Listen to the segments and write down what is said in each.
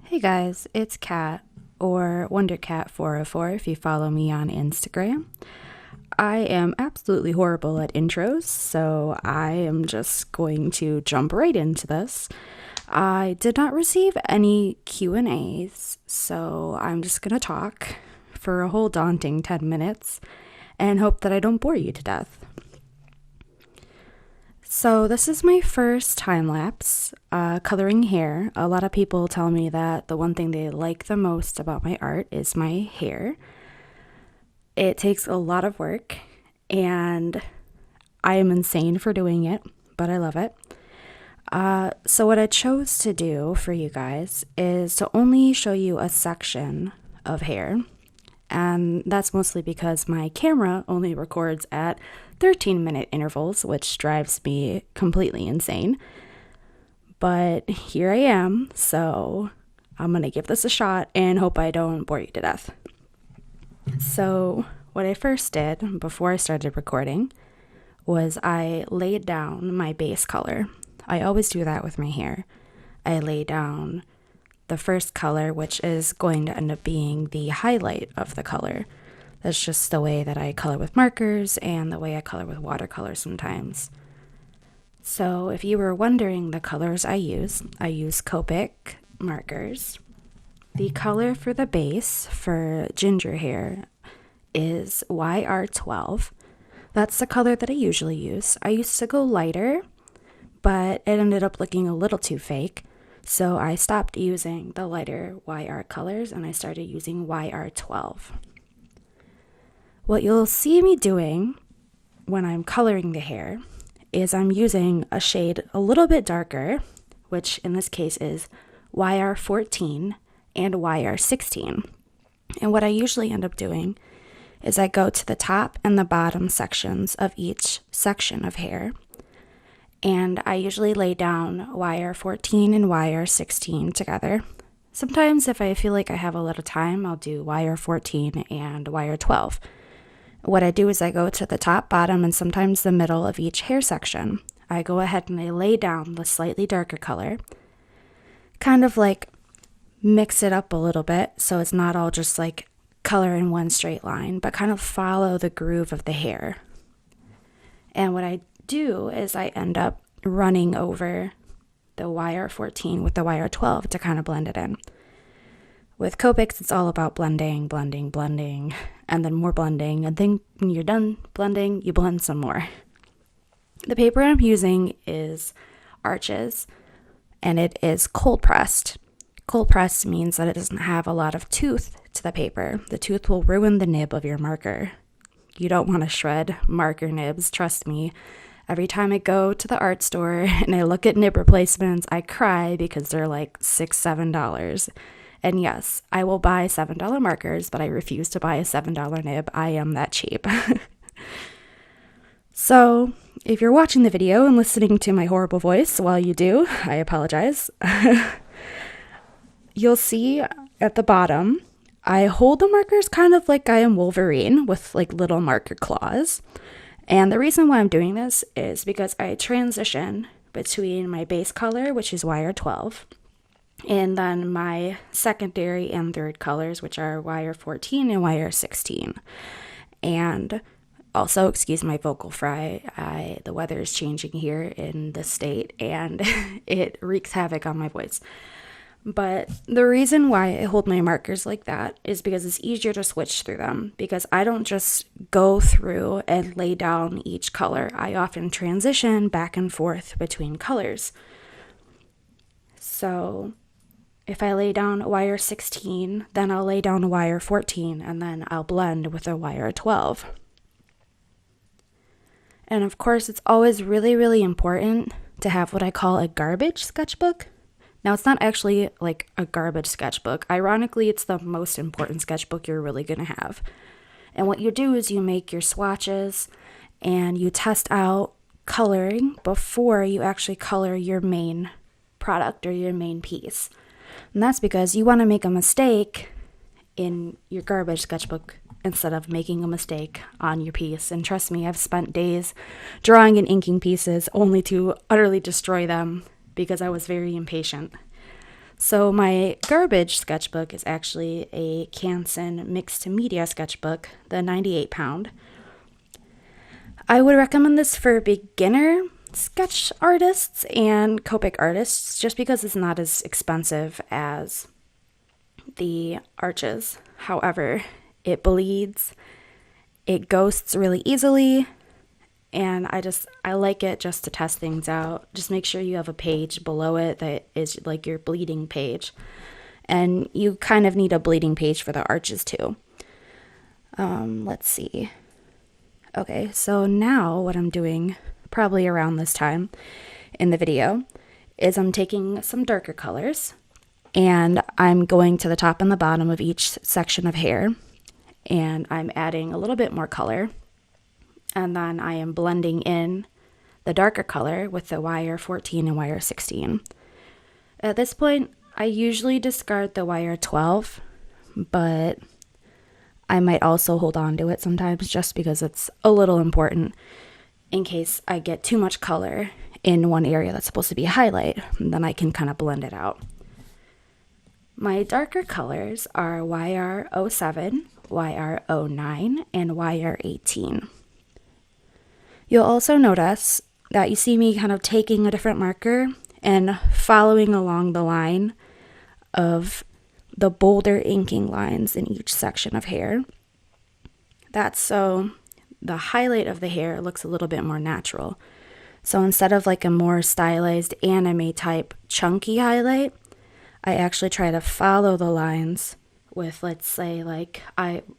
Hey guys, it's Kat, or WonderCat404 if you follow me on Instagram. I am absolutely horrible at intros, so I am just going to jump right into this. I did not receive any Q&As, so I'm just going to talk for a whole daunting 10 minutes and hope that I don't bore you to death. So this is my first time lapse coloring hair. A lot of people tell me that the one thing they like the most about my art is my hair. It takes a lot of work and I am insane for doing it, but I love it. So what I chose to do for you guys is to only show you a section of hair. And that's mostly because my camera only records at 13-minute intervals, which drives me completely insane. But here I am, so I'm going to give this a shot and hope I don't bore you to death. So what I first did before I started recording was I laid down my base color. I always do that with my hair. I lay down the first color, which is going to end up being the highlight of the color. That's just the way that I color with markers and the way I color with watercolor sometimes. So if you were wondering the colors I use Copic markers. The color for the base for ginger hair is YR12. That's the color that I usually use. I used to go lighter, but it ended up looking a little too fake. So I stopped using the lighter YR colors and I started using YR12. What you'll see me doing when I'm coloring the hair is I'm using a shade a little bit darker, which in this case is YR14 and YR16. And what I usually end up doing is I go to the top and the bottom sections of each section of hair. And I usually lay down YR14 and YR16 together. Sometimes if I feel like I have a little time, I'll do YR14 and YR12. What I do is I go to the top, bottom, and sometimes the middle of each hair section. I go ahead and I lay down the slightly darker color, kind of like mix it up a little bit so it's not all just like color in one straight line, but kind of follow the groove of the hair. And what I do is I end up running over the YR14 with the YR12 to kind of blend it in. With Copics, it's all about blending, and then more blending, and then when you're done blending, you blend some more. The paper I'm using is Arches, and it is cold pressed. Cold pressed means that it doesn't have a lot of tooth to the paper. The tooth will ruin the nib of your marker. You don't want to shred marker nibs, trust me. Every time I go to the art store and I look at nib replacements, I cry because they're like $6, $7. And yes, I will buy $7 markers, but I refuse to buy a $7 nib. I am that cheap. So, if you're watching the video and listening to my horrible voice while you do, I apologize. You'll see at the bottom, I hold the markers kind of like I am Wolverine with like little marker claws. And the reason why I'm doing this is because I transition between my base color, which is YR12, and then my secondary and third colors, which are YR14 and YR16. And also, excuse my vocal fry, the weather is changing here in the state and it wreaks havoc on my voice. But the reason why I hold my markers like that is because it's easier to switch through them, because I don't just go through and lay down each color. I often transition back and forth between colors. So if I lay down YR16, then I'll lay down YR14, and then I'll blend with a YR12. And of course, it's always really, really important to have what I call a garbage sketchbook. Now, it's not actually like a garbage sketchbook. Ironically, it's the most important sketchbook you're really going to have. And what you do is you make your swatches and you test out coloring before you actually color your main product or your main piece. And that's because you want to make a mistake in your garbage sketchbook instead of making a mistake on your piece. And trust me, I've spent days drawing and inking pieces only to utterly destroy them because I was very impatient. So my garbage sketchbook is actually a Canson mixed media sketchbook, the 98 pound. I would recommend this for beginner sketch artists and Copic artists just because it's not as expensive as the arches. However, it bleeds, it ghosts really easily, and I like it just to test things out. Just make sure you have a page below it that is like your bleeding page. And you kind of need a bleeding page for the arches too. Let's see. Okay, so now what I'm doing, probably around this time in the video, is I'm taking some darker colors and I'm going to the top and the bottom of each section of hair and I'm adding a little bit more color. And then I am blending in the darker color with the wire 14 and wire 16. At this point, I usually discard the wire 12, but I might also hold on to it sometimes just because it's a little important in case I get too much color in one area that's supposed to be a highlight, and then I can kind of blend it out. My darker colors are YR07, YR09, and YR18. You'll also notice that you see me kind of taking a different marker and following along the line of the bolder inking lines in each section of hair. That's so the highlight of the hair looks a little bit more natural. So instead of like a more stylized anime type chunky highlight, I actually try to follow the lines with, let's say, like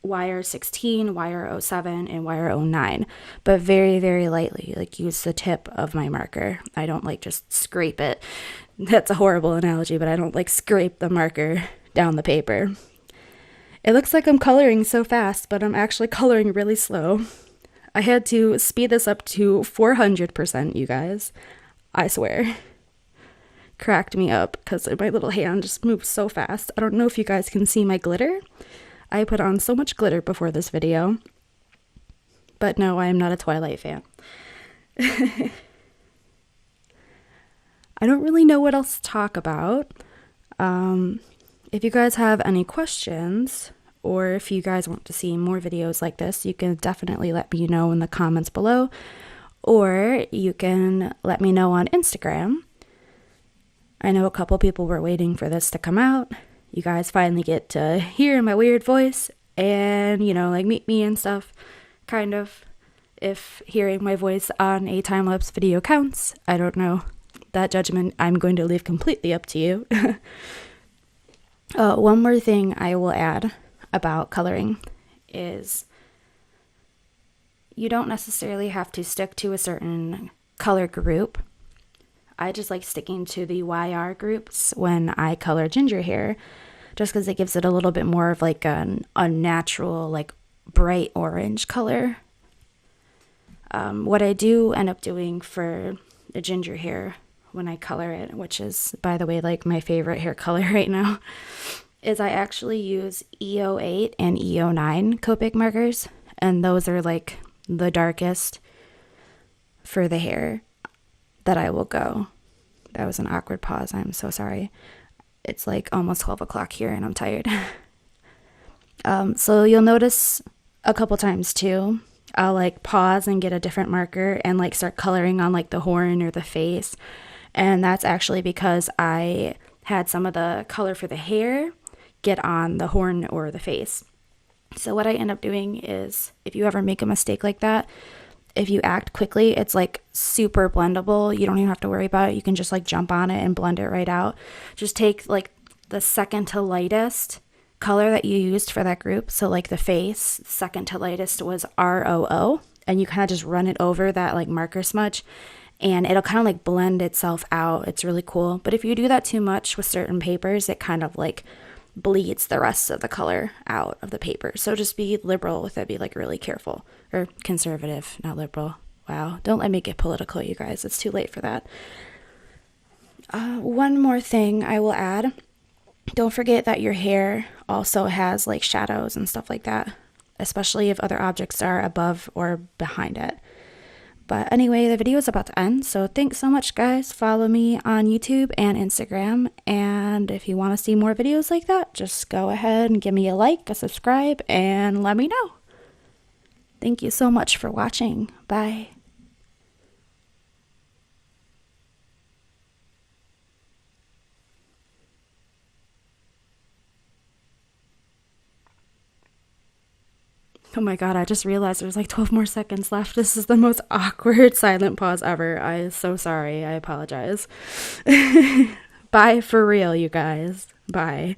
wire 16, wire 07, and wire 09, but very, very lightly, like use the tip of my marker. I don't like just scrape it. That's a horrible analogy, but I don't like scrape the marker down the paper. It looks like I'm coloring so fast, but I'm actually coloring really slow. I had to speed this up to 400%, you guys. I swear. Cracked me up because my little hand just moves so fast. I don't know if you guys can see my glitter. I put on so much glitter before this video. But no, I am not a Twilight fan. I don't really know what else to talk about. If you guys have any questions, or if you guys want to see more videos like this, you can definitely let me know in the comments below, or you can let me know on Instagram. I know a couple people were waiting for this to come out. You guys finally get to hear my weird voice and, like meet me and stuff, kind of. If hearing my voice on a time-lapse video counts, I don't know. That judgment I'm going to leave completely up to you. One more thing I will add about coloring is you don't necessarily have to stick to a certain color group. I just like sticking to the YR groups when I color ginger hair, just because it gives it a little bit more of like an unnatural, like bright orange color. What I do end up doing for the ginger hair when I color it, which is, by the way, like my favorite hair color right now, is I actually use E08 and E09 Copic markers, and those are like the darkest for the hair that I will go. That was an awkward pause. I'm so sorry. It's like almost 12 o'clock here and I'm tired. So you'll notice a couple times too, I'll like pause and get a different marker and like start coloring on like the horn or the face. And that's actually because I had some of the color for the hair get on the horn or the face. So what I end up doing is, if you ever make a mistake like that, if you act quickly, it's like super blendable. You don't even have to worry about it. You can just like jump on it and blend it right out. Just take like the second to lightest color that you used for that group. So like the face, second to lightest was ROO, and you kind of just run it over that like marker smudge and it'll kind of like blend itself out. It's really cool. But if you do that too much with certain papers, it kind of like bleeds the rest of the color out of the paper. So just be liberal with it. Be like really careful, or conservative, not liberal. Wow, don't let me get political, you guys. It's too late for that. One more thing I will add. Don't forget that your hair also has like shadows and stuff like that, especially if other objects are above or behind it. But anyway, the video is about to end, so thanks so much, guys. Follow me on YouTube and Instagram, and if you want to see more videos like that, just go ahead and give me a like, a subscribe, and let me know. Thank you so much for watching. Bye. Oh my god, I just realized there's like 12 more seconds left. This is the most awkward silent pause ever. I'm so sorry. I apologize. Bye for real, you guys. Bye.